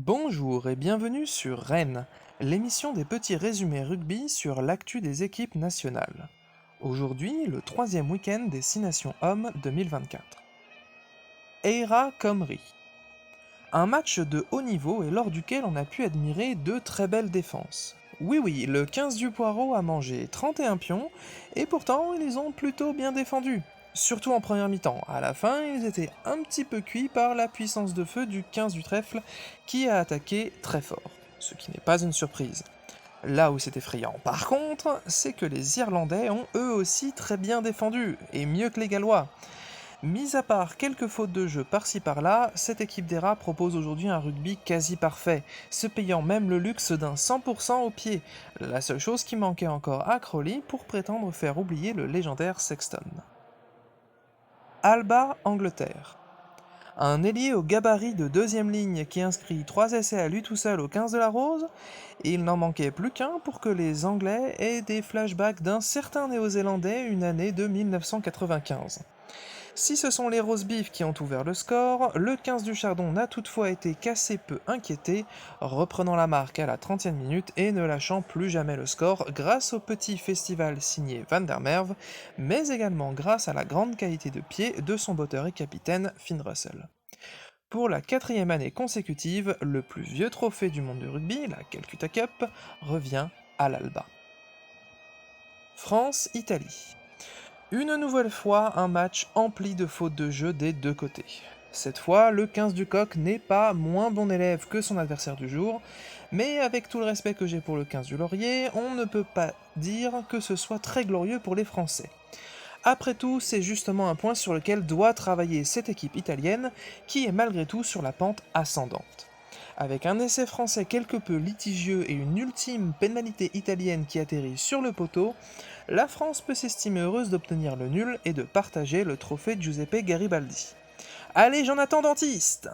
Bonjour et bienvenue sur Rennes, l'émission des petits résumés rugby sur l'actu des équipes nationales. Aujourd'hui, le troisième week-end des 6 Nations Hommes 2024. Eira Comrie. Un match de haut niveau et lors duquel on a pu admirer deux très belles défenses. Oui, le 15 du Poireau a mangé 31 pions et pourtant ils ont plutôt bien défendu. Surtout en première mi-temps. À la fin, ils étaient un petit peu cuits par la puissance de feu du 15 du Trèfle qui a attaqué très fort. Ce qui n'est pas une surprise. Là où c'est effrayant par contre, c'est que les Irlandais ont eux aussi très bien défendu, et mieux que les Gallois. Mis à part quelques fautes de jeu par-ci par-là, cette équipe des rats propose aujourd'hui un rugby quasi parfait, se payant même le luxe d'un 100% au pied, la seule chose qui manquait encore à Crowley pour prétendre faire oublier le légendaire Sexton. Alba, Angleterre. Un ailier au gabarit de deuxième ligne qui inscrit 3 essais à lui tout seul au 15 de la Rose, et il n'en manquait plus qu'un pour que les Anglais aient des flashbacks d'un certain Néo-Zélandais une année de 1995. Si ce sont les roast beef qui ont ouvert le score, le 15 du Chardon n'a toutefois été qu'assez peu inquiété, reprenant la marque à la 30e minute et ne lâchant plus jamais le score grâce au petit festival signé Van der Merwe, mais également grâce à la grande qualité de pied de son botteur et capitaine Finn Russell. Pour la quatrième année consécutive, le plus vieux trophée du monde du rugby, la Calcutta Cup, revient à l'Alba. France-Italie. Une nouvelle fois, un match empli de fautes de jeu des deux côtés. Cette fois, le 15 du coq n'est pas moins bon élève que son adversaire du jour, mais avec tout le respect que j'ai pour le 15 du laurier, on ne peut pas dire que ce soit très glorieux pour les Français. Après tout, c'est justement un point sur lequel doit travailler cette équipe italienne, qui est malgré tout sur la pente ascendante. Avec un essai français quelque peu litigieux et une ultime pénalité italienne qui atterrit sur le poteau, la France peut s'estimer heureuse d'obtenir le nul et de partager le trophée Giuseppe Garibaldi. Allez, j'en attends dentiste!